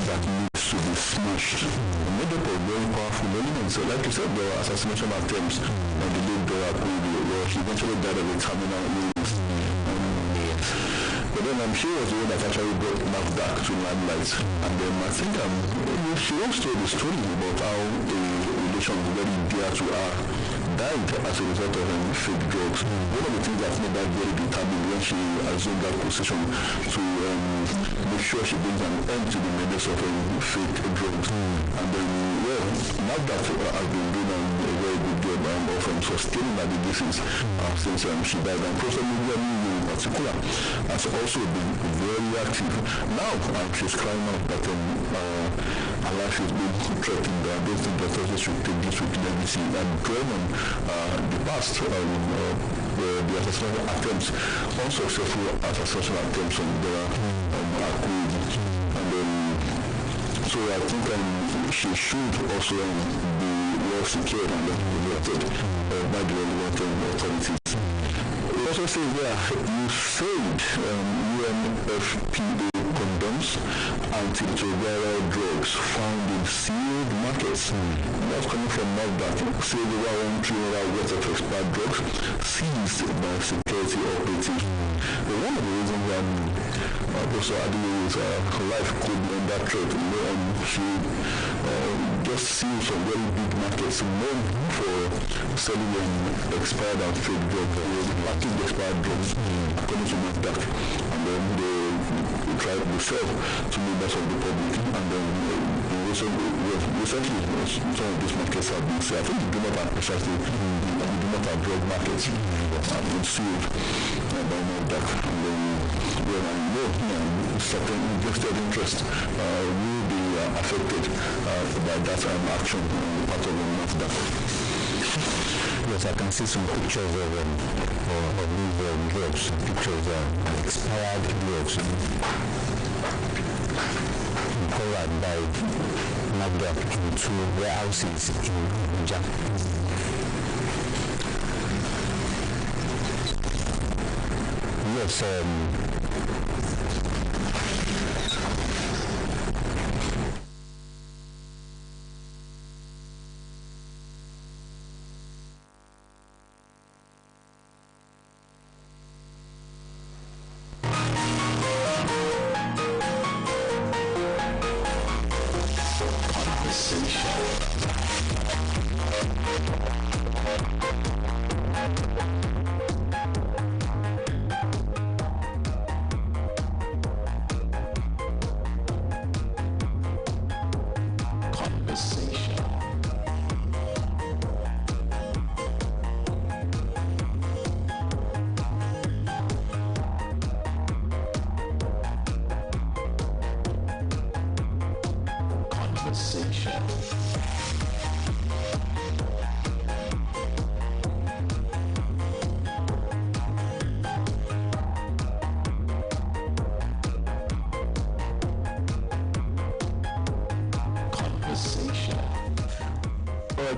that needs to be smashed. Made up of very powerful elements. So like you said, there were assassination attempts on the late Dora Akubi, where she eventually died of a terminal illness. But then she was the one that actually brought NAFDAC to limelight. And then I think she once told the story about how a relation very dear to her died as a result of fake drugs. One of the things that made that very determined when she assumed that position to make sure she brings an end to the menace of fake drugs. And then, well, NAFDAC has been doing a very good job of sustaining her diseases since she died. And social media in particular has also been very active. Now she's crying out that her life is being threatened. I don't think that authorities should take this with levity and dwell on the past, the assassination attempts, unsuccessful assassination attempts on the Akubi. And so I think she should also be well secured and protected by the relevant authorities. Also say you said UNFPA condoms antiretroviral drugs found in sealed markets. That's coming from NAFDAC. Say the $1 trillion worth of expired drugs seized by security operatives. One of the reasons Professor Adeye's life could be under threat, she just sealed some very big markets known for selling expired and fake drugs, lacking expired drugs, according to NAFDAC. And then they tried to sell to members of the public. And then recently, some of these markets have been sold. I think the Dumata drug markets have been sealed by NAFDAC. And then, well, I know certain invested interest will be affected by that action on the part of NAFDAC. Yes, I can see some pictures of these drugs, pictures of expired drugs covered by NAFDAC into warehouses in Abuja. Yes,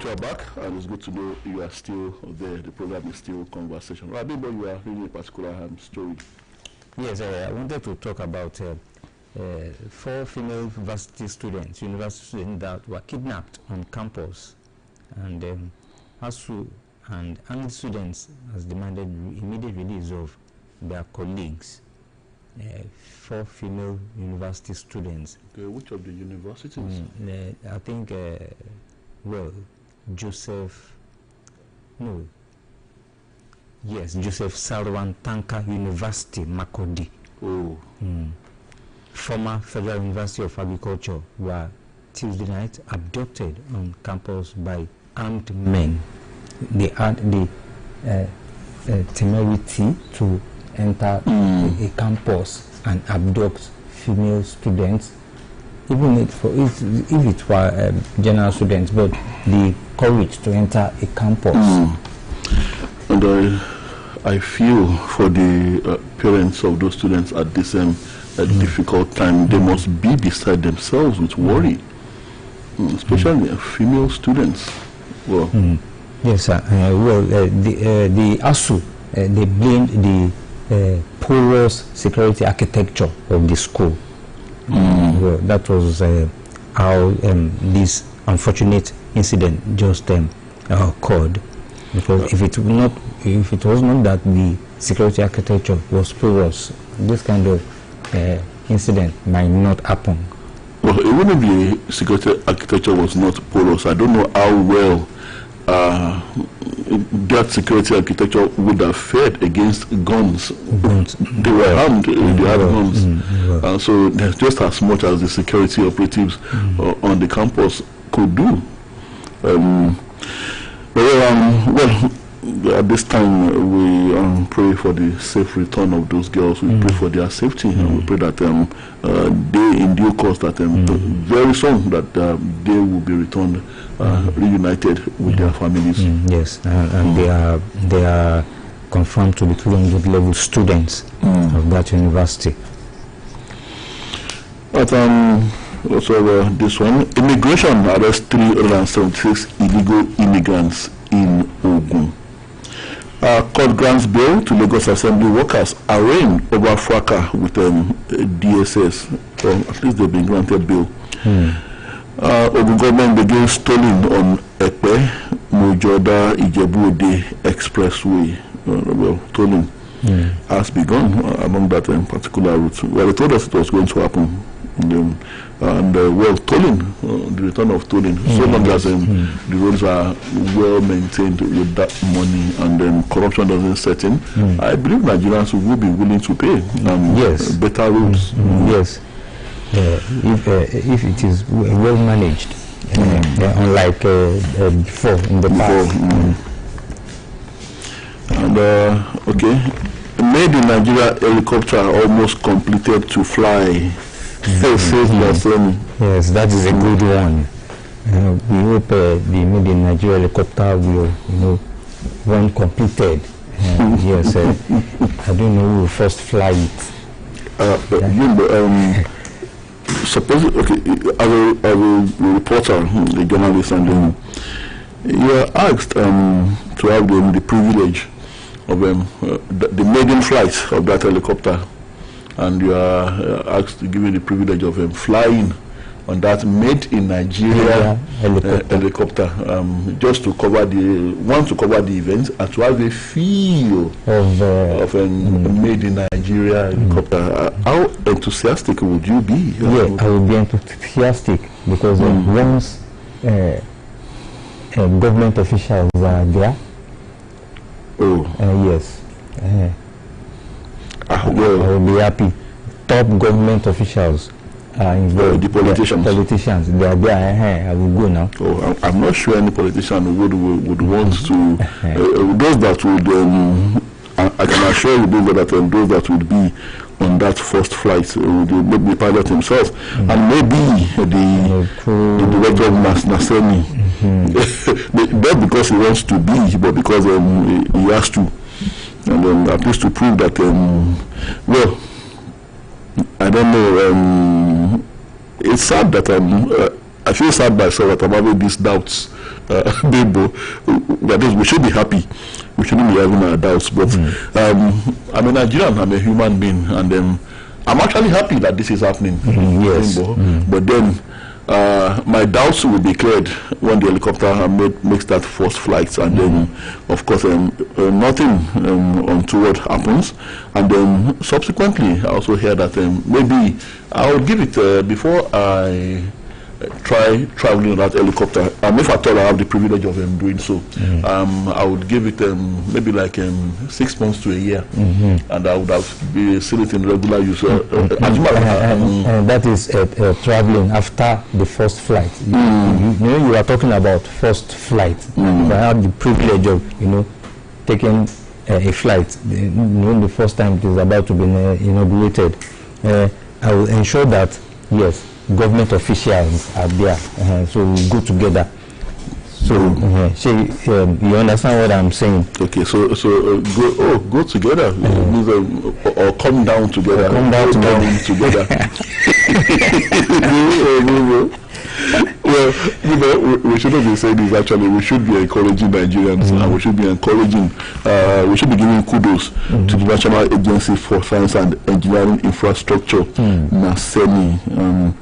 You are back, and it's good to know you are still there. The program is still conversation. Right, Bimbo, you are reading a particular story. Yes, I wanted to talk about 4 female university students that were kidnapped on campus, and ASU and ANG students has demanded immediate release of their colleagues. 4 female university students. Okay, which of the universities? I think, Joseph Sarwan Tanka University, Makodi. Former Federal University of Agriculture were Tuesday night abducted on campus by armed men. They had the temerity to enter a campus and abduct female students, even if it were general students, but the courage to enter a campus. And I feel for the parents of those students at this difficult time. They must be beside themselves with worry, especially female students. Well, yes, sir. The ASU, they blamed the porous security architecture of the school. Well, that was how this unfortunate incident just occurred. Because if it was not that the security architecture was porous, this kind of incident might not happen. Well, even if the security architecture was not porous, I don't know how well that security architecture would have fared against guns. They were armed, they had guns. So there's just as much as the security operatives on the campus could do. Well, at this time, we pray for the safe return of those girls. We pray for their safety, and we pray that they, in due course, that very soon, that they will be returned reunited with their families. Yes, and they are confirmed to be 200 level students of that university. But also this one, immigration arrests 376 illegal immigrants in Ogun. Court grants bail to Lagos Assembly workers arraigned over fracas with DSS. At least they've been granted bail. Ogun government begins tolling on Epe, Mojoda, Ijebu-Ode Expressway. Well, tolling has begun along that particular route. Well, they told us it was going to happen. Well, tolling, the return of tolling, so long as the roads are well maintained with that money and corruption doesn't set in, I believe Nigerians will be willing to pay better roads. Yes, if it is well managed, unlike before in the past. And okay, made in Nigeria helicopter almost completed to fly. Yes, that is a good one. We hope the made in Nigeria helicopter will, when completed. Yes, I don't know who will first fly it. Suppose, okay, I will reporter, a journalist, and you are asked to have the privilege of the maiden flight of that helicopter. And you are asked to give you the privilege of flying on that made in Nigeria helicopter, just to cover the event and to have a feel of made in Nigeria helicopter. How enthusiastic would you be? Yeah, I would be enthusiastic because once government officials are there. Oh. Yes. I will be happy. Top government officials are involved. The politicians. They are there. I will go now. Oh, I'm not sure any politician would want to. Those that would, I can assure you, that those that would be on that first flight would be the pilot himself, and maybe the director of Nasemi. Not because he wants to be, but because he has to. And at least to prove that, well, I don't know, it's sad that I feel sad myself that I'm having these doubts, Bimbo. That is, we should be happy. We shouldn't be having our doubts. But I'm a Nigerian, I'm a human being, and I'm actually happy that this is happening. Yes. Bimbo. But then my doubts will be cleared when the helicopter makes that first flight, and then, of course, nothing untoward happens, and then subsequently I also hear that maybe I'll give it before I try traveling on that helicopter. If at all I have the privilege of doing so, I would give it maybe like 6 months to a year, and I would have seen it in regular use. That is traveling after the first flight. You are talking about first flight. I have the privilege of taking a flight. The first time it is about to be inaugurated. I will ensure that yes, government officials are there, so we go together. So you understand what I'm saying? Okay, so go together, or come down together. Come down together. Well, we shouldn't be saying this. Actually, we should be encouraging Nigerians, and we should be encouraging. We should be giving kudos to the National Agency for Science and Engineering Infrastructure, NASENI.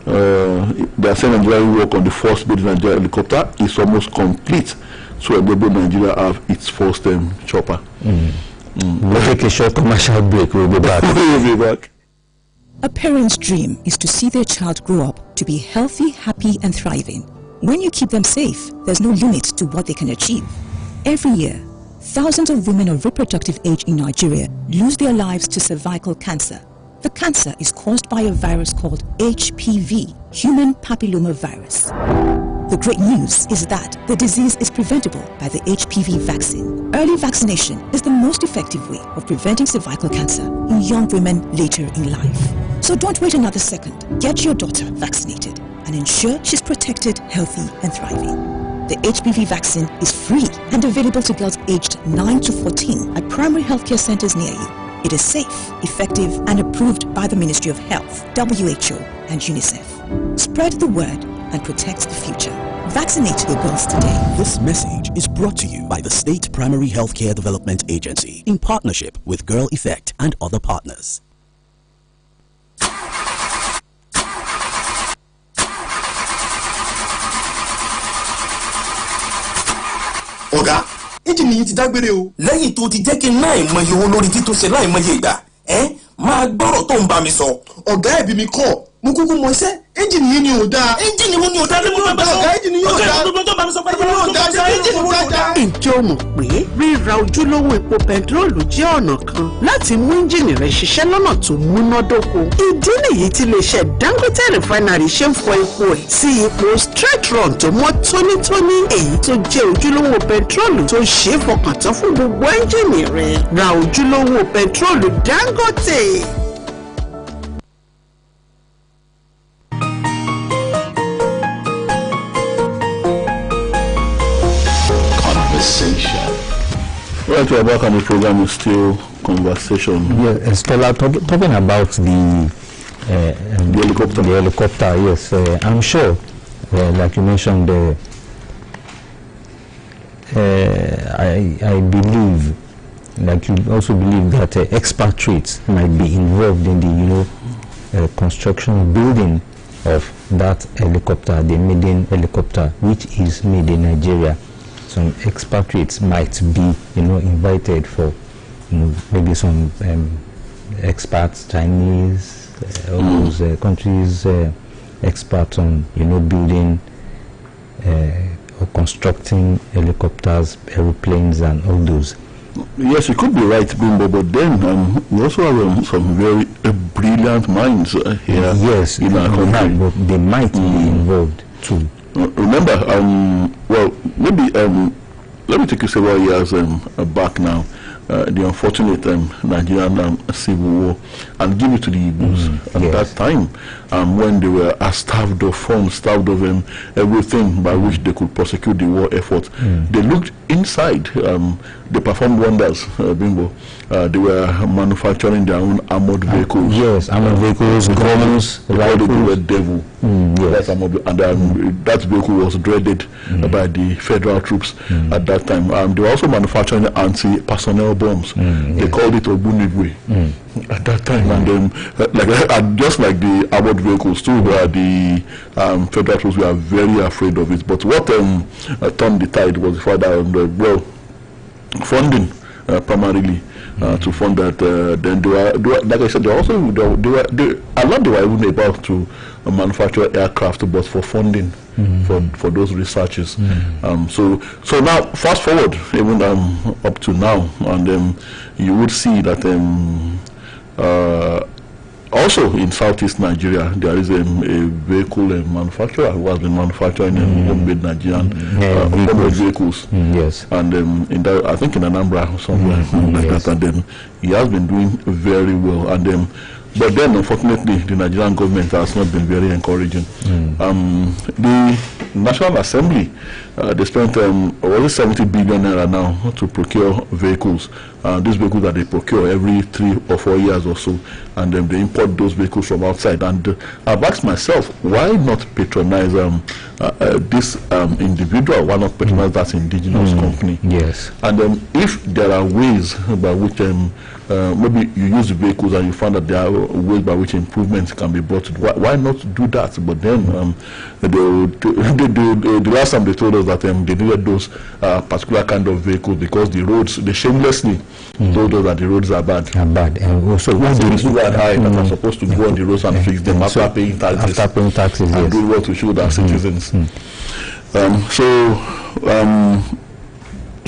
they are saying Nigeria will work on the first built Nigeria helicopter is almost complete. So Nigeria have its first chopper. We'll take a short commercial break. We'll be back. We'll be back. A parent's dream is to see their child grow up to be healthy, happy, and thriving. When you keep them safe, there's no limit to what they can achieve. Every year, thousands of women of reproductive age in Nigeria lose their lives to cervical cancer. The cancer is caused by a virus called HPV, human papilloma virus. The great news is that the disease is preventable by the HPV vaccine. Early vaccination is the most effective way of preventing cervical cancer in young women later in life. So don't wait another second. Get your daughter vaccinated and ensure she's protected, healthy, and thriving. The HPV vaccine is free and available to girls aged 9 to 14 at primary healthcare centers near you. It is safe, effective, and approved by the Ministry of Health, WHO, and UNICEF. Spread the word and protect the future. Vaccinate your girls today. This message is brought to you by the State Primary Healthcare Development Agency in partnership with Girl Effect and other partners. Ọ̀gá, engine yìí ti dágbére o. Lẹ́yìn tó ti jẹ́ kí n láì mọ iye owó lórí títúnṣe láì mọ iye ìgbà. Máa gbọ́rọ̀ tó ń bá mi sọ. Ọ̀gá ẹ̀bí mi kọ̀, mo kúkú mọ iṣẹ́. Engine yìí ni ò dáa. Engine wo ni ò dáa lẹ́mú bá sọ. Ọ̀gá engine yóò dáa. Ọ̀gá tó bá mi sọ pé engine yóò dáa. Ǹjẹ́ o mọ̀ pé ríra ojúlówó epo bẹntiróòlù jẹ́ ọ̀nà kan láti mú ẹ́ńjìnì rẹ̀ ṣiṣẹ́ lọ́nà tó múnádóko? Ìdí nìyí tí iléeṣẹ́ Dangote Refinery ṣe ń fọ epo ẹ̀ sí ipò straight run tó mọ́ tónítóní, èyí tó jẹ́ ojúlówó bẹntiróòlù tó ṣe é fọkàn tán fún gbogbo ẹ́ńjìnì rẹ̀. Ra ojúlówó bẹntiróòlù Dangote. Right, we're back on the program is still conversation. Yeah, Stella, talking about the helicopter. The helicopter, yes. I'm sure, like you mentioned, I believe, like you also believe that expatriates might be involved in the, construction building of that helicopter, the maiden helicopter, which is made in Nigeria. Some expatriates might be, invited for, maybe some expats, Chinese, all those countries, experts on, building or constructing helicopters, aeroplanes, and all those. Yes, you could be right, Bimbo, but then we also have some very brilliant minds here. Yes, in our country. But they might be involved too. Remember, well, maybe let me take you several years back now. The unfortunate Nigerian civil war, and give it to the Igbos at that time, when they were starved of funds, starved of everything by which they could prosecute the war effort. They looked inside. They performed wonders, Bimbo. They were manufacturing their own armored vehicles. Yes, armored vehicles, guns, rifles. They were devil. Yes. And that vehicle was dreaded by the federal troops at that time. They were also manufacturing anti-personnel bombs. They called it Obunigwe at that time. And then, just like the armored vehicles too, where the federal troops were very afraid of it. But what turned the tide was the fact that, funding primarily to fund that. Then they were, like I said, they were even able to manufacture aircraft, but for funding for those researches. So now fast forward even up to now, and you would see that also in Southeast Nigeria there is a vehicle manufacturer who has been manufacturing homemade Nigerian homemade vehicles. Yes. And in that, I think in Anambra somewhere like that, and then he has been doing very well. And but then, unfortunately, the Nigerian government has not been very encouraging. The National Assembly, they spent over 70 billion naira now to procure vehicles. These vehicles that they procure every 3 or 4 years or so, and then they import those vehicles from outside. And I've asked myself, why not patronize this individual will not patronize that indigenous company. Yes. And if there are ways by which maybe you use the vehicles and you find that there are ways by which improvements can be brought to it, why not do that? But then the last time they told us that they needed those particular kind of vehicles because the roads, they shamelessly told us that the roads are bad. And also that are supposed to go on the roads and fix them after paying taxes. And do what to show their citizens.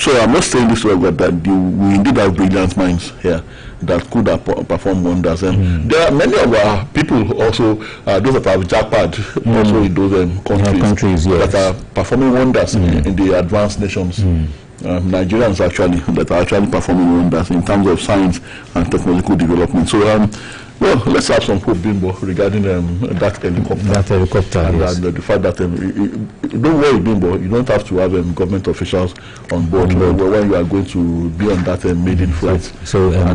So I'm not saying this way, that we indeed have brilliant minds here that could perform wonders. There are many of our people also, those that have jackpot also in those countries that are performing wonders in the advanced nations. Nigerians actually that are actually performing wonders in terms of science and technological development. So well, let's have some hope, Bimbo, regarding that helicopter. And yes. The fact that don't worry, Bimbo, you don't have to have government officials on board when you are going to be on that maiden flight. So I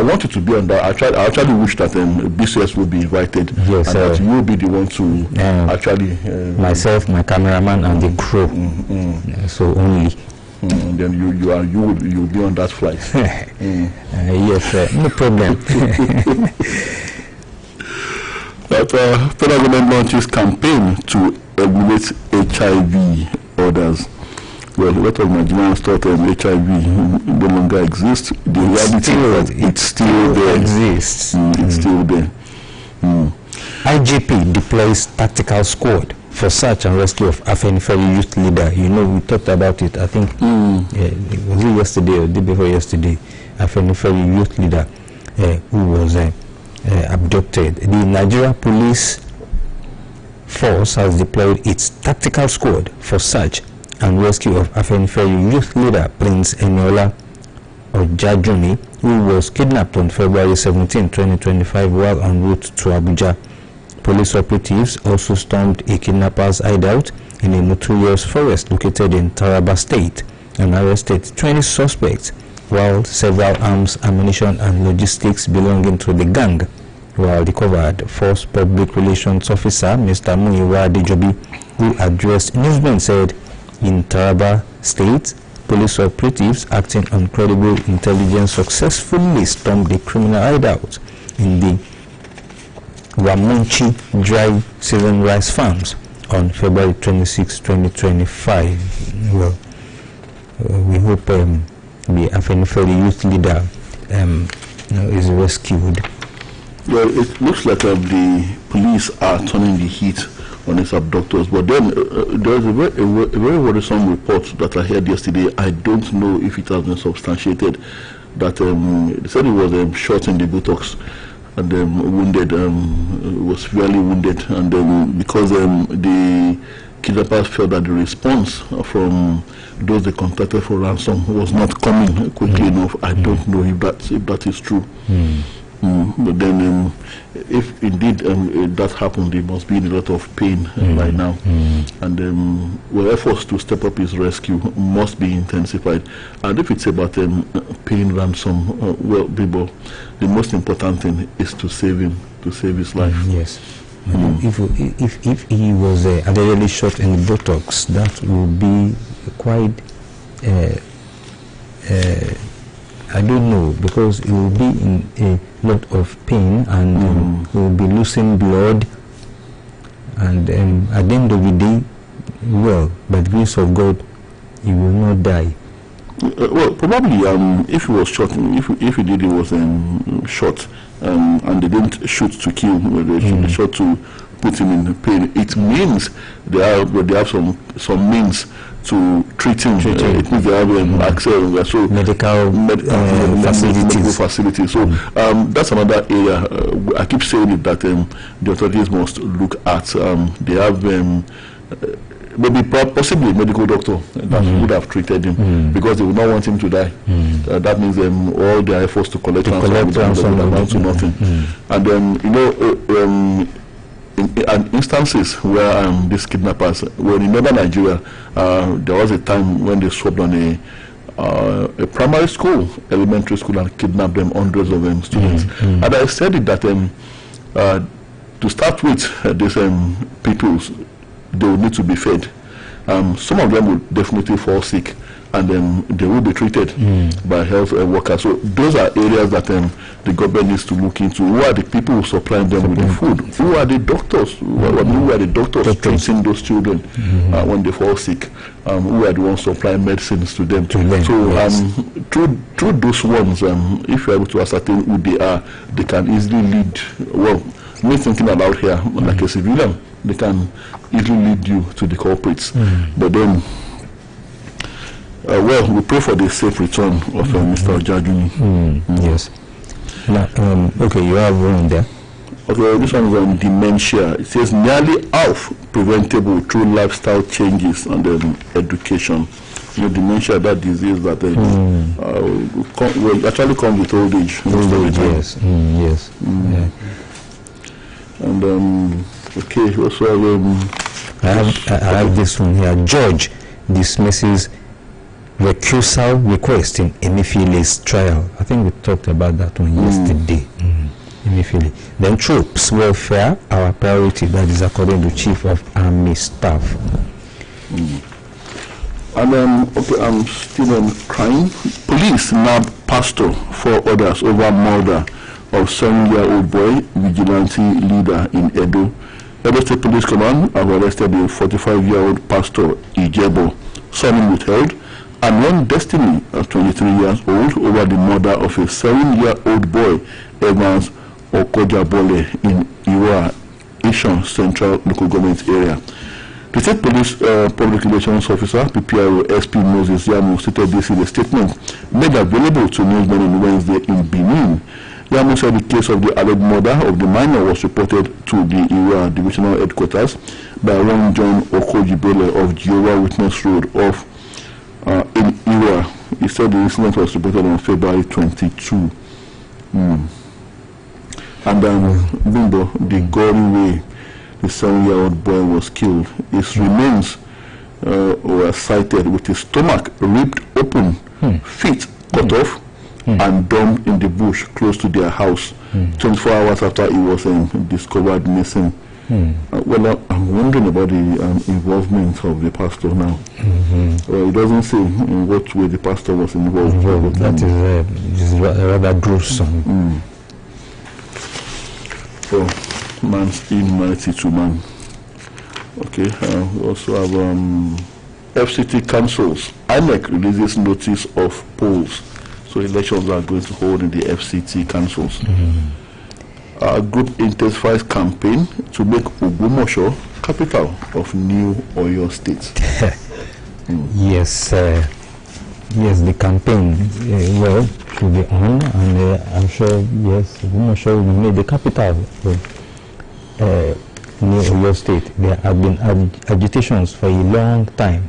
want you to be on that. I actually wish that BCS will be invited, yes, and that you will be the one to actually myself, my cameraman, and the crew. So only. And then you'll be on that flight. Yes, no problem. That federal government launches campaign to eliminate HIV orders. Well, a lot of Nigerians thought HIV no longer exists. The reality is it's still there. Exists. It's still there. IGP deploys tactical squad for search and rescue of Afenifere youth leader. You know, we talked about it, I think, was it yesterday or the day before yesterday? Afenifere youth leader who was abducted. The Nigeria Police Force has deployed its tactical squad for search and rescue of Afenifere youth leader Prince Eniola Ojajuni, who was kidnapped on February 17, 2025 while en route to Abuja. Police operatives also stormed a kidnapper's hideout in a notorious forest located in Taraba State and arrested 20 suspects, while several arms, ammunition, and logistics belonging to the gang were recovered. Force Public Relations Officer Mr. Muyiwa Adejobi, who addressed newsmen, said in Taraba State, police operatives acting on credible intelligence successfully stormed the criminal hideout in the Wamunchi dry season rice farms on February 26, 2025. Well, we hope the Afenifere youth leader is rescued. Well, it looks like the police are turning the heat on its abductors, but then there's a very worrisome report that I heard yesterday. I don't know if it has been substantiated, that they said he was shot in the buttocks and wounded, was severely wounded, and because the kidnappers felt that the response from those they contacted for ransom was not coming quickly enough. I don't know if that is true. But then if indeed that happened, he must be in a lot of pain by now. And well, efforts to step up his rescue must be intensified. And if it's about paying ransom, well, people, the most important thing is to save him, to save his life. Yes. If he was allegedly shot in the buttocks, that would be quite I don't know, because he will be in a lot of pain and he will be losing blood, and at the end of the day, well, by the grace of God, he will not die. Well, probably if he was shot, if he did, he was shot, and they didn't shoot to kill, they shot to put him in pain. It means they have some means to treat him. It means they have access to medical facilities. So that's another area. I keep saying it, that the authorities must look at. They have maybe possibly a medical doctor that would have treated him, because they would not want him to die. That means all their efforts to collect ransom would amount to nothing. And then in instances where these kidnappers, well, in northern Nigeria, there was a time when they swapped on a primary school, elementary school, and kidnapped them, hundreds of students. And I said it that to start with, these people, they will need to be fed. Some of them will definitely fall sick, and then they will be treated by health workers. So those are areas that the government needs to look into. Who are the people who supply them with the food? Who are the doctors? Who are the doctors treating those children when they fall sick? Who are the ones supplying medicines to them? So through those ones, if you're able to ascertain who they are, they can easily lead. Well, me thinking about here, like a civilian, they can easily lead you to the culprits. But then, well, we pray for the safe return of Mr. Ojajuni. Yes. Now, okay, you have one there. Okay, this one is on dementia. It says nearly half preventable through lifestyle changes and education. You know, dementia, that disease that actually comes with old age. Yes. Yes. Yeah. And okay, also I have this one here. Judge dismisses recusal request in Emefili's trial. I think we talked about that one yesterday. Emefili. Then troops welfare, our priority. That is according to Chief of Army Staff. And okay, I'm still on crime. Police nab pastor, 4 others over murder of 7-year-old boy, vigilante leader in Edo. Edo State Police Command have arrested a 45-year-old pastor, Ijebo, son withheld, and one Destiny, 23 years old, over the murder of a 7-year-old boy, Evans Okojabole, in Iwa, Asian Central Local Government Area. The State Police Public Relations Officer, PPRO SP Moses Yamu, stated this in a statement made available to newsmen on Wednesday in Benin. Yamu said the case of the alleged murder of the minor was reported to the Iwa Divisional Headquarters by one John Okojibole of Jehovah Witness Road in Iwa. He said the incident was reported on February 22. And Bimbo, the gory way the 7-year-old boy was killed, his remains were sighted with his stomach ripped open, feet cut off, and dumped in the bush close to their house 24 hours after he was discovered missing. Well, I'm wondering about the involvement of the pastor now. It doesn't say in what way the pastor was involved. That is rather gruesome. So, man's inhumanity to man. Okay, we also have FCT councils. INEC releases notice of polls. So elections are going to hold in the FCT councils. Our group intensifies campaign to make Ogbomoso capital of New Oyo State. Yes, yes, the campaign well should be on, and I'm sure yes, Ogbomoso will be made the capital of New Oyo State. There have been agitations for a long time.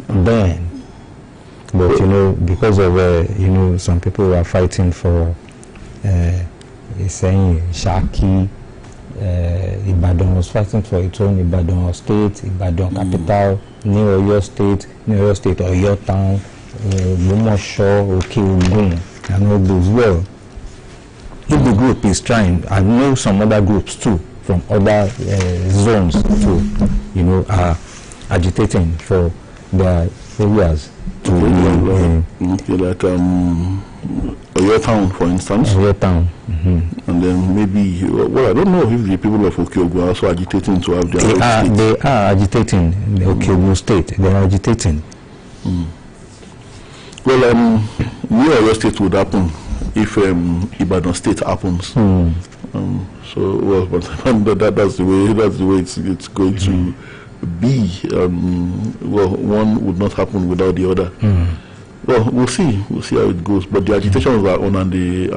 Then, but you know, because of you know, some people are fighting for saying Shaki, Ibadan was fighting for its own Ibadan State, Ibadan capital, New Oyo State, Oyo Town, Ogbomoso, Oke-Ogun, and all those. Well, if the group is trying, I know some other groups too from other zones too, you know, are agitating for their areas to like Oyo Town, for instance. Oyo Town. And then maybe, well, I don't know if the people of Oke-Ogun are also agitating to have their They are agitating the Oke-Ogun State. They are agitating. Well, New Oyo State would happen if Ibadan State happens. So, well, but that's the way it's going to be. Well, one would not happen without the other. Well, we'll see how it goes. But the agitations are on and the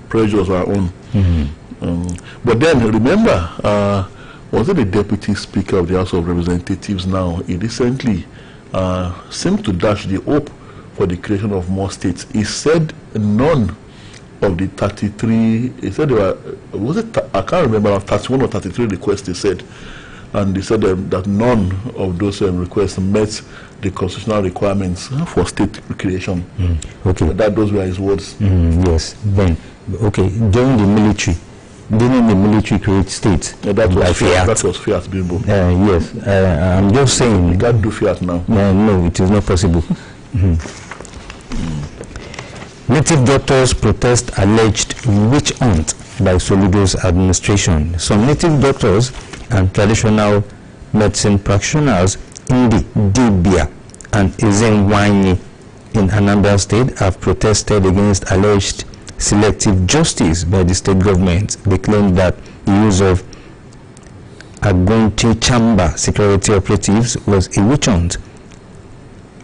pressures are on. But then remember, was it the Deputy Speaker of the House of Representatives now? He recently seemed to dash the hope for the creation of more states. He said none of the 33, he said there were, was it, I can't remember, 31 or 33 requests he said. And he said that none of those requests met the constitutional requirements for state creation. Okay. Those were his words. Yes. Then, okay, during the military, didn't the military create state? That by was Fiat. That was Fiat Bimbo. Yes, I'm just saying. You can't do Fiat now. No, it is not possible. Native doctors protest alleged witch hunt by Soludo's administration. Some native doctors and traditional medicine practitioners in the Dibia and Ezenwanyi in Anambra State have protested against alleged selective justice by the state government. They claim that the use of Agunti Chamba security operatives was a witch hunt,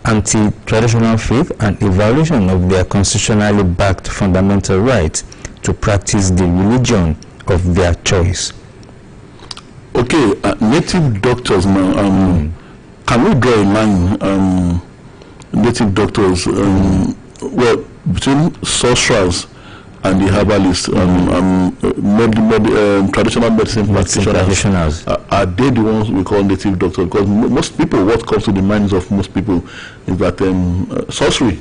anti-traditional faith, and a violation of their constitutionally backed fundamental right to practice the religion of their choice. Okay, native doctors now, can we draw a line, native doctors, well, between sorcerers and the herbalists, traditional medicine practitioners, are they the ones we call native doctors? Because most people, what comes to the minds of most people is that sorcery,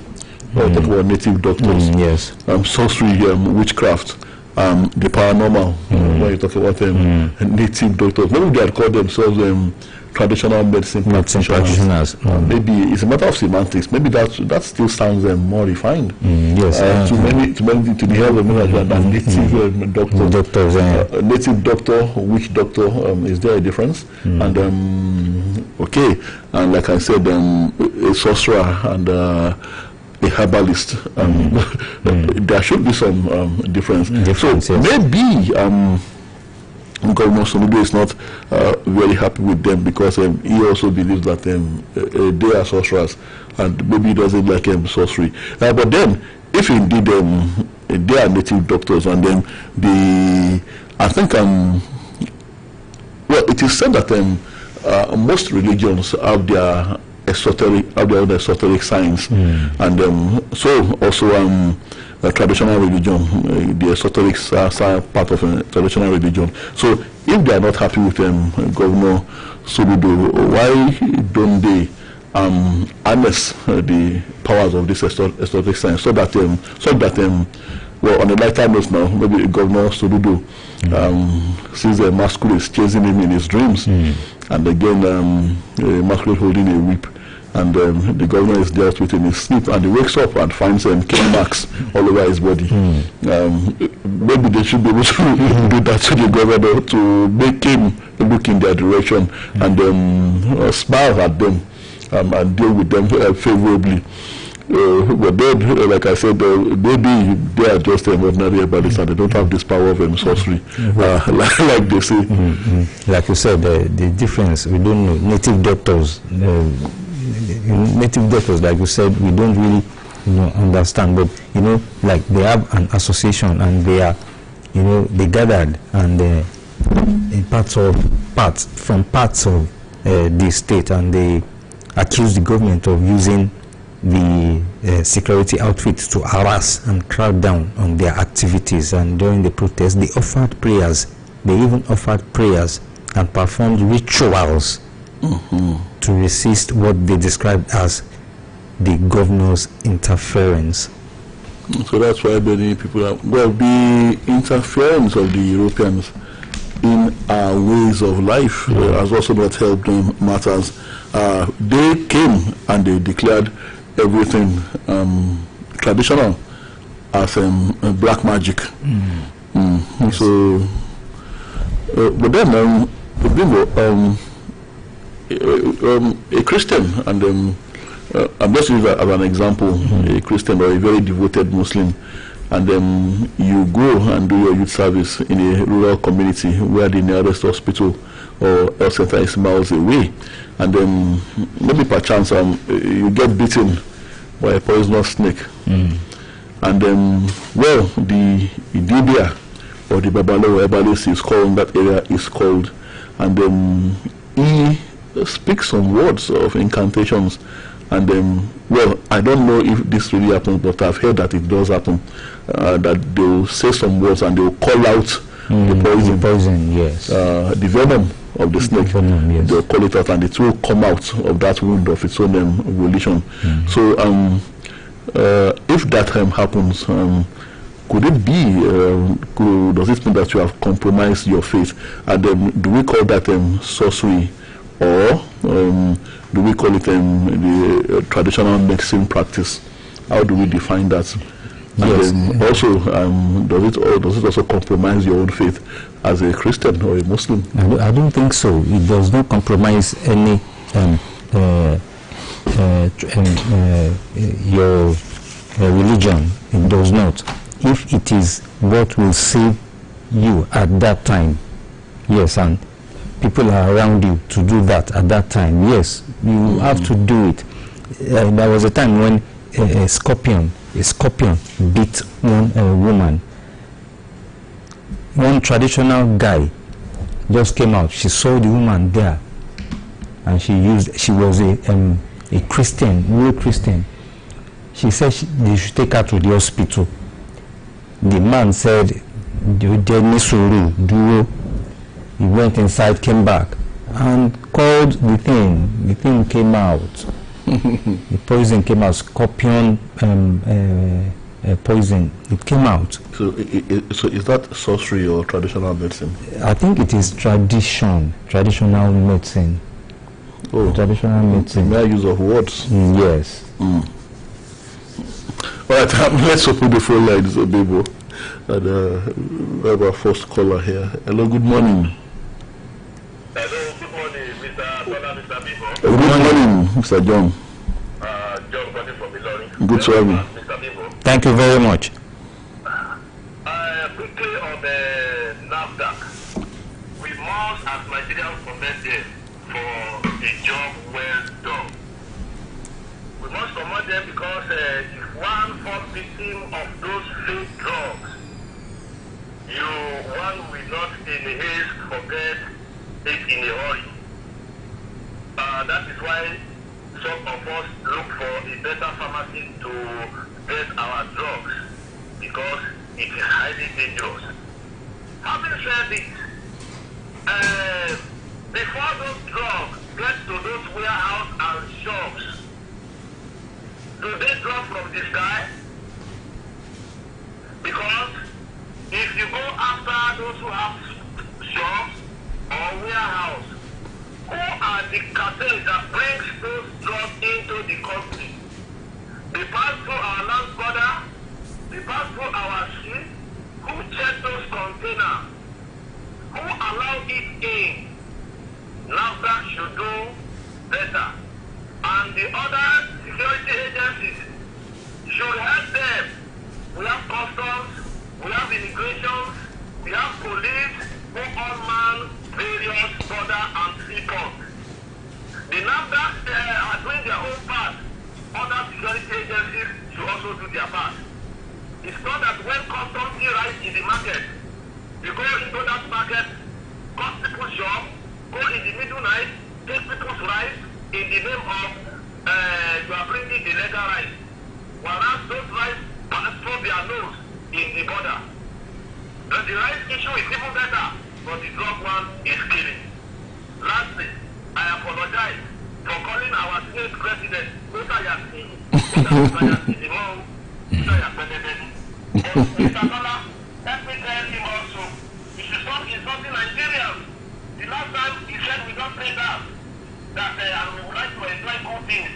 or talk about native doctors, yes, sorcery, witchcraft, the paranormal, when you talk about native doctors. Maybe they had called themselves traditional medicine practitioners. Maybe it's a matter of semantics. Maybe that still sounds more refined. Yes, to the health of than native doctors. Native doctor, witch doctor, is there a difference? And okay, and like I said, a sorcerer and a herbalist, there should be some difference. So yes, maybe Governor Soludo is not very happy with them because he also believes that they are sorcerers, and maybe he doesn't like sorcery. But then, if indeed they are native doctors, and then I think well, it is said that most religions have their own esoteric science, and so also traditional religion, the esoteric part of traditional religion. So if they are not happy with Governor Soludo, why don't they harness the powers of this esoteric science so that well, on a lighter note now, maybe Governor Soludo sees a masquerade chasing him in his dreams, and again a masquerade holding a whip, and the governor is dealt with in his sleep, and he wakes up and finds cane marks all over his body. Maybe they should be able to do that to the governor to make him look in their direction and smile at them and deal with them favorably. But then, like I said, maybe they are just ordinary herbalists and they don't have this power of sorcery, like they say. Like you said, the difference, we don't know. Native doctors, like you said, we don't really understand. But like they have an association, and they are, they gathered and in parts of the state, and they accuse the government of using the security outfits to harass and crack down on their activities. And during the protest, they offered prayers. They even offered prayers and performed rituals to resist what they described as the governor's interference. So that's why many people are, well, the interference of the Europeans in our ways of life has also not helped them matters. They came and they declared everything traditional as black magic. Yes. So, but then Bimbo, a Christian, and I'm just using as an example, a Christian or a very devoted Muslim, and you go and do your youth service in a rural community where the nearest hospital or health center is miles away, and maybe perchance you get bitten by a poisonous snake, and well, the Idibia or the Babalawo herbalist is called, that area is called, and he speaks some words of incantations, and well, I don't know if this really happens, but I've heard that it does happen, that they'll say some words and they'll call out the poison, yes, the venom of the snake, yes. They'll call it out and it will come out of that wound of its own volition. So if that happens, could it be, does it mean that you have compromised your faith? And do we call that sorcery, or do we call it the traditional medicine practice? How do we define that? Yes. And also, does it also compromise your own faith as a Christian or a Muslim? I don't think so. It does not compromise any your religion. It does not. If it is what will save you at that time, yes, and people are around you to do that at that time, yes, you have to do it. There was a time when a scorpion beat one woman. One traditional guy just came out. She saw the woman there, and she was a Christian, real Christian. She said they should take her to the hospital. The man said, he went inside, came back, and called the thing. The thing came out. The poison came out. Scorpion poison. It came out. So is that sorcery or traditional medicine? I think it is traditional medicine. Oh, traditional medicine. Mere use of words. Yes. All right, let's open the phone lines, Bimbo. And we have our first caller here. Hello, good morning. Hello, good morning, Mr. Tola, Mr. Bimbo. Good morning, Mr. John. John calling from Ilorin. Good to have you. Mr. Bimbo. Thank you very much. Quickly on the NAFDAC, we must, as Nigerians, commend them for a job well done. We must commend them because if one falls victim of those fake drugs, one will not in a haste forget it in a hurry. That is why some of us look for a better pharmacy to get our drugs, because it is highly dangerous. Having said this, before those drugs get to those warehouses and shops, do they drop from the sky? Because if you go after those who have shops or warehouse, who are the cartels that brings those drugs into the country? They pass through our land border, they pass through our sea. Who check those containers? Who allow it in? NAFDAC should do better. And the other security agencies should help them. We have customs, we have immigration, we have police, who all man various border and seaports. The NAFDAC are doing their own part. Other security agencies should also do their part. It's not that when customs rise in the market, you go into that market, cut people's shop, go in the middle night, take people's rice in the name of you are bringing the legal rice. Whereas those rice pass through their nose in the border. But the rice issue is even better, but the drug one is killing. Lastly, I apologize for calling our state president Mr. Yasini. Mr. Tola, let me tell him also, he should stop insulting Nigerians. The last time he said we don't pay that and we would like to enjoy good things.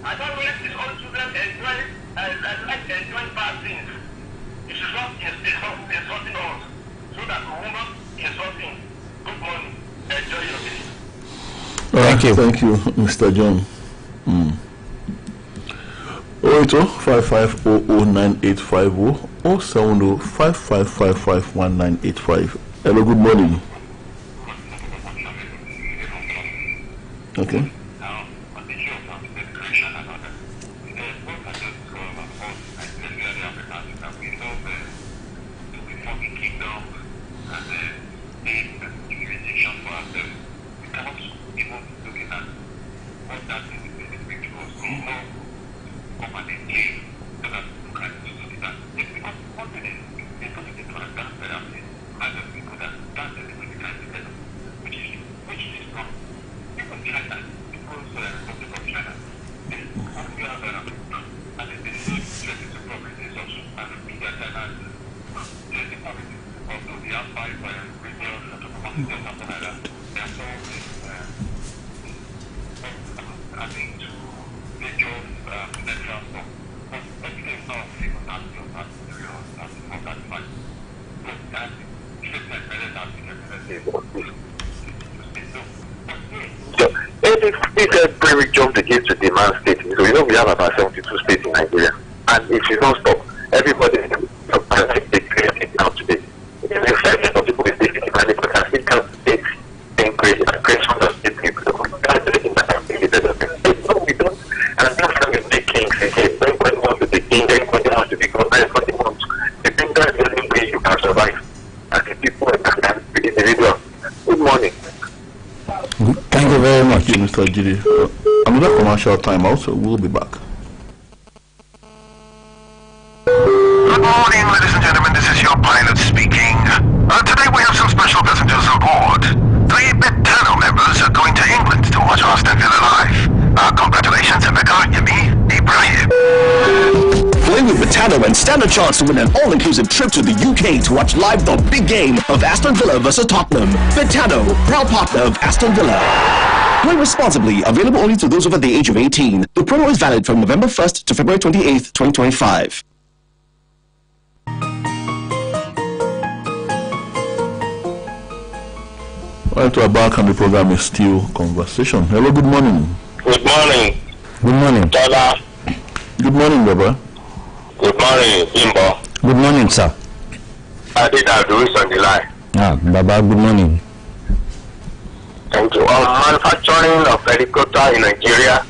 I don't know if his own children like to enjoy bad things. He should stop insulting us so that we will not insult him. Good morning. Enjoy your day. Thank you. Thank you, Mr. John. 080-5500-9850 or 70-5555-1985. Hello, good morning. Okay. If every jump against the demand state, so you know we have about 72 states in Nigeria, and if you don't stop, everybody they create it now today. The fact of people is taking the money, but I think that states increase from the state people. No, we don't, and that's how we make kings again. Everybody wants to be king, everybody wants to be God, everybody wants. I think that's the only way you can survive as the people and the individual. Good morning. Thank you very much. Thank you, Mr. Jiri. Another commercial time also. We'll be back. Good morning, ladies and gentlemen. This is your pilot speaking. Today we have some special passengers on board. 3 Betano members are going to England to watch Aston Villa live. Congratulations, Emeka, Yemi, Ibrahim. Play with Betano and stand a chance to win an all-inclusive trip to the UK to watch live the big game of Aston Villa versus Tottenham. Betano, proud partner of Aston Villa. Play responsibly. Available only to those over the age of 18. The promo is valid from November 1st to February 28th, 2025. Right, we're back and the program is still conversation. Hello, good morning. Good morning. Good morning. Tola. Good morning, Baba. Good morning, Bimbo. Good morning, sir. I did have the on the line. Baba, good morning. Thank you. Manufacturing of helicopter in Nigeria.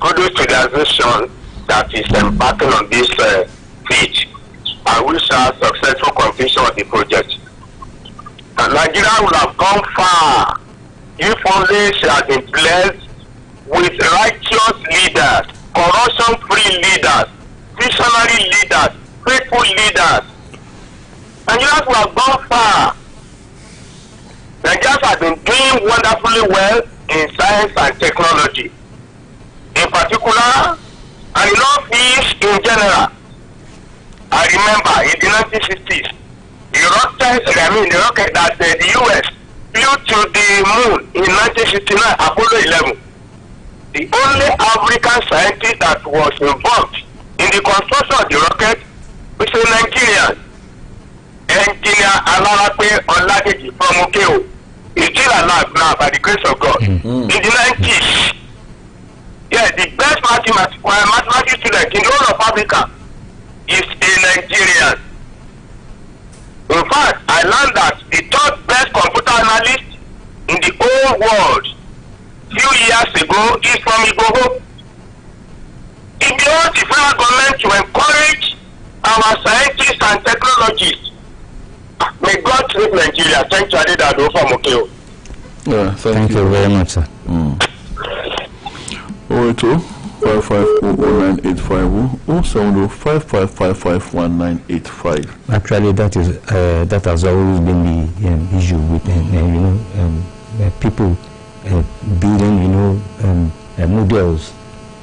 Kudos to the organization that is embarking on this feat. I wish a successful completion of the project. And Nigeria would have gone far if only she had been blessed with righteous leaders, corruption-free leaders, visionary leaders, faithful leaders. Nigerians would have gone far. Nigerians have been doing wonderfully well in science and technology, in particular, and in all fields in general. I remember in the 1960s, the rocket that the U.S. flew to the moon in 1969, Apollo 11. The only African scientist that was involved in the construction of the rocket was a Nigerian, Engineer Alarape Oladeji from Okeo. He's still alive now by the grace of God. In the 90s, yeah, the best mathematics student in the whole of Africa is a Nigerian. In fact, I learned that the third best computer analyst in the whole world few years ago is from Igboho. It wants the federal government to encourage our scientists and technologists. May God save Nigeria. Thank you, Adedado from Okeo. Yeah, Thank you very much, sir. 082 550-985 Actually, that has always been the issue with people building models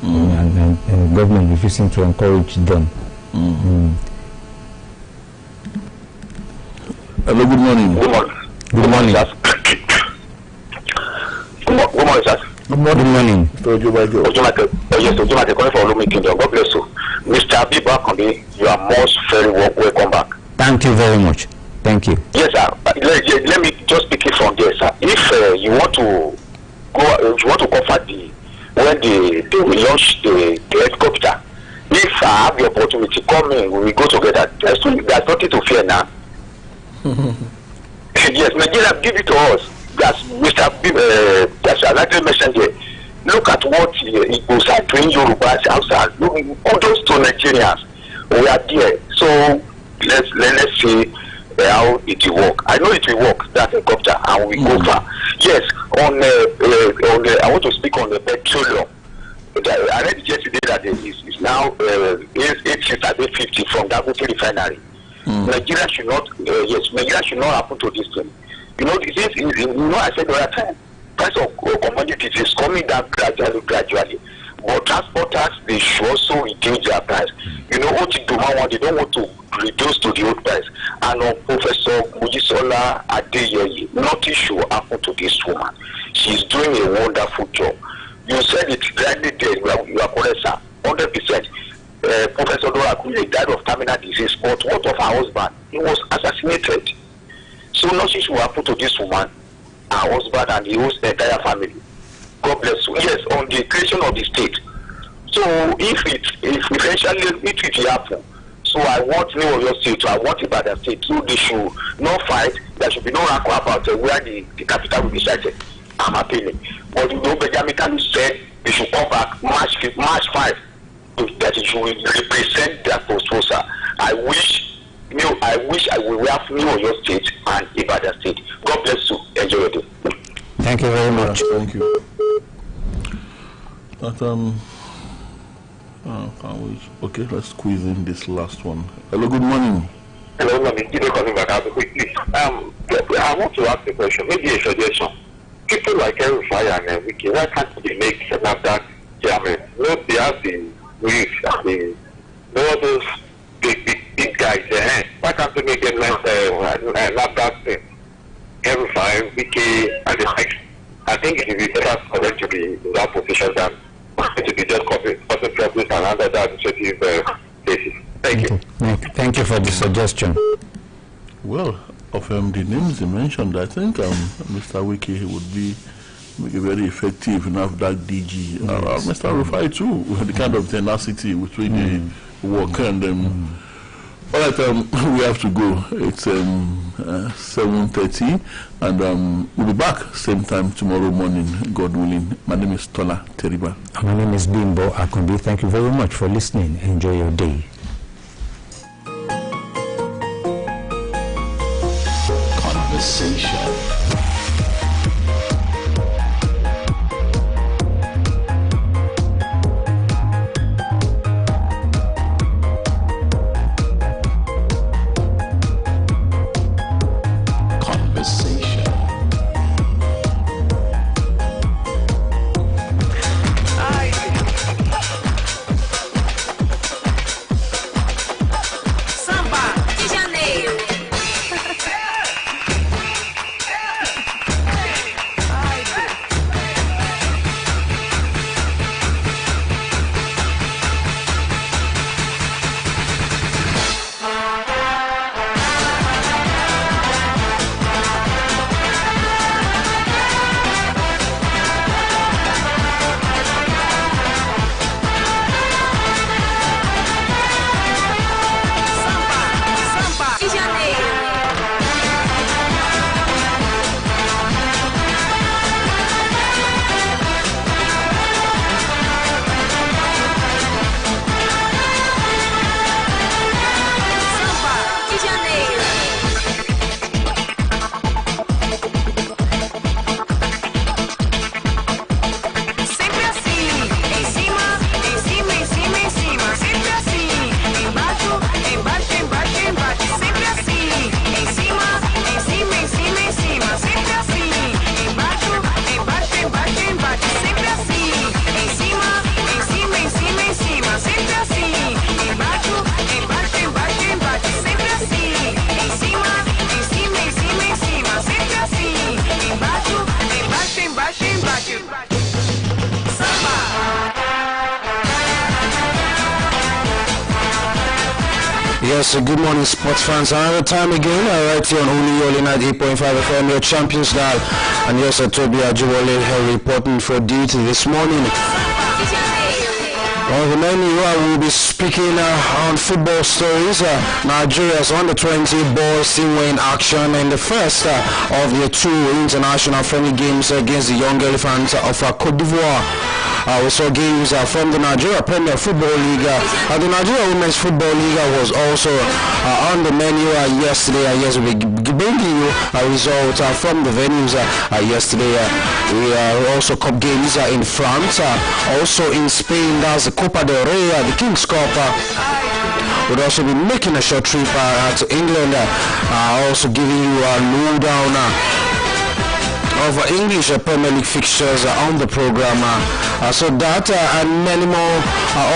and government refusing to encourage them. Hello, good morning. Good morning. Good morning. Good morning, sir. Good morning. Ojumake calling for Olumi Kingdom. God bless you. Mr. Abibakambi, you are most very welcome back. Thank you very much. Thank you. Yes, sir. Let me just pick it from there, sir. If you want to go, if you want to cover when they will launch the helicopter, if I have the opportunity, come in, we will go together. There's nothing to fear now. Yes, Nigeria, give it to us. That's Mr. That's I mentioned here. Look at what Igbos are doing, Yorubas, outside. All those two Nigerians, we are there. So let's see how it will work. I know it will work, that helicopter, and we go far. Yes, on the I want to speak on the petroleum. I read yesterday that it is now 850 from Dangote refinery. Nigeria should not, Nigeria should not happen to this thing. You know, I said the other time, price of commodities is coming down gradually. But transporters, they should also reduce their price. You know, what they don't want to reduce to the old price. And Professor Mujisola Adeyeye, nothing should happen to this woman. She's doing a wonderful job. You said it rightly there, you are correct, sir, 100%. Professor Dora Kule died of terminal disease, but what of her husband? He was assassinated. So nothing should happen to this woman, her husband, and the whole entire family. God bless you. Yes, on the creation of the state. So if eventually it will happen, so I want New Oyo State, I want Ibadan State, so they should not fight. There should be no rancor about where the capital will be sited. I'm appealing. But Benjamin Kanu said they should come back March 5, that it should represent their proposal. I wish I will have New Oyo State and Ibadan State. God bless you. Enjoy your day. Thank you very much. Thank you. Okay, let's squeeze in this last one. Hello, good morning. Hello, Mami. Give me coming back quickly. I want to ask a question, maybe a suggestion. People like Fire and Wiki, why can't they make NAFDAC chairman? No, they have the brief and all those big guys there. Why can't they make them NAFDAC thing? Fire, Wiki, and the likes. I think it would be better for them to be in that position than to be just causing troubles and under that administrative basis. Thank you. Thank you for the suggestion. Well, of the names you mentioned, I think Mr. Wiki would be very effective enough that DG. Mr. Rufai too, the kind of tenacity with which they work. And all right, we have to go. It's 7:30, and we'll be back same time tomorrow morning, God willing. My name is Tola Teriba. My name is Bimbo Akumbi. Thank you very much for listening. Enjoy your day. Conversation. Yes, good morning sports fans. Another time again, right here on Oluyole 98.5 FM, your champions dial. And yes, Toby Ajiwale reporting for duty this morning. On the menu, we will be speaking on football stories. Nigeria's under-20 boys team were in action in the first of their two international friendly games against the Young Elephants of Cote d'Ivoire. We saw games from the Nigeria Premier Football League. The Nigeria Women's Football League was also on the menu yesterday. Yes, we'll be bringing you a result from the venues yesterday. We also cup games in France, also in Spain. That's the Copa del Rey, the King's Cup. We'll also be making a short trip to England, also giving you a lowdown of English Premier League fixtures on the program. So that and many more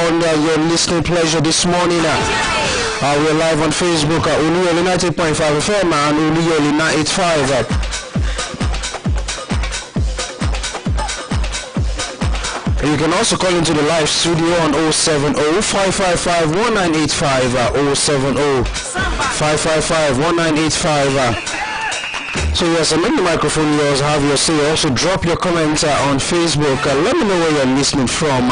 on your listening pleasure this morning. We're live on Facebook at Oluyole 90.5 FM and Oluyole 985. You can also call into the live studio on 070-555-1985, 070-555-1985. So yes, make the microphone yours, have your say. Also drop your comment on Facebook. Let me know where you're listening from.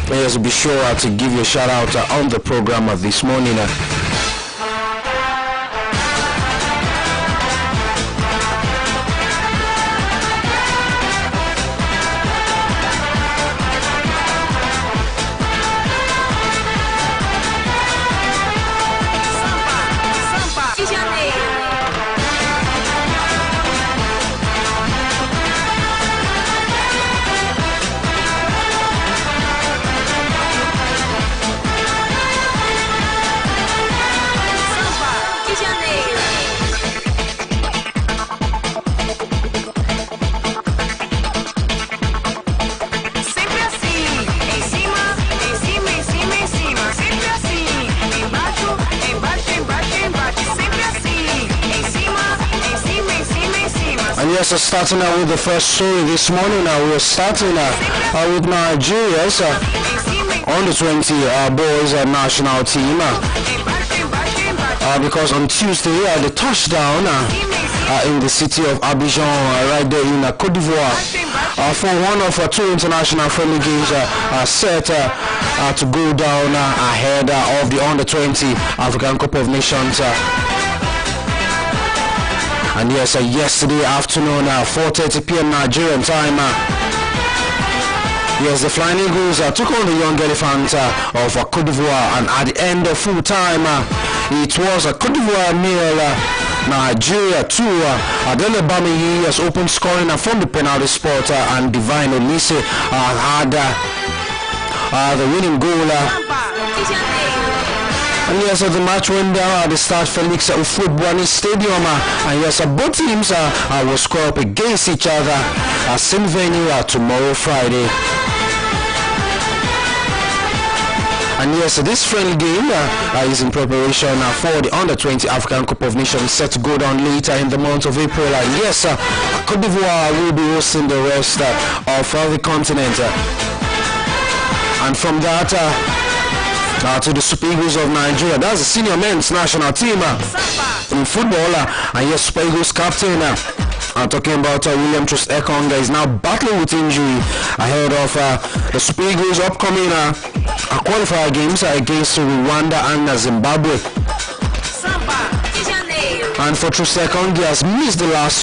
Yes, be sure to give you a shout out on the program this morning. Yes, starting out with the first story this morning. We're starting with Nigeria's under 20 boys national team because on Tuesday they touched down in the city of Abidjan, right there in Côte d'Ivoire, for one of two international friendly games set to go down ahead of the under 20 African Cup of Nations. And yes, yesterday afternoon, 4:30 p.m. Nigerian time, yes, the Flying Eagles took on the young elephant of Côte d'Ivoire, and at the end of full time, it was Côte d'Ivoire 0, Nigeria 2. Adele Bamiyi has opened scoring from the penalty spot, and Divine Olise had the winning goal. And yes, the match went down at the Stade Felix Houphouët-Boigny Stadium, and yes, both teams will square up against each other at same venue tomorrow, Friday. And yes, this friendly game is in preparation for the Under 20 African Cup of Nations set to go down later in the month of April. And yes, Côte d'Ivoire will be hosting the rest of the continent. And from that to the Super Eagles of Nigeria, that's the senior men's national team in football. And yes, Super Eagles captain, I'm talking about William Trust Ekong, is now battling with injury ahead of the Super Eagles' upcoming qualifier games against Rwanda and Zimbabwe. And for Trust Ekong, he has missed the last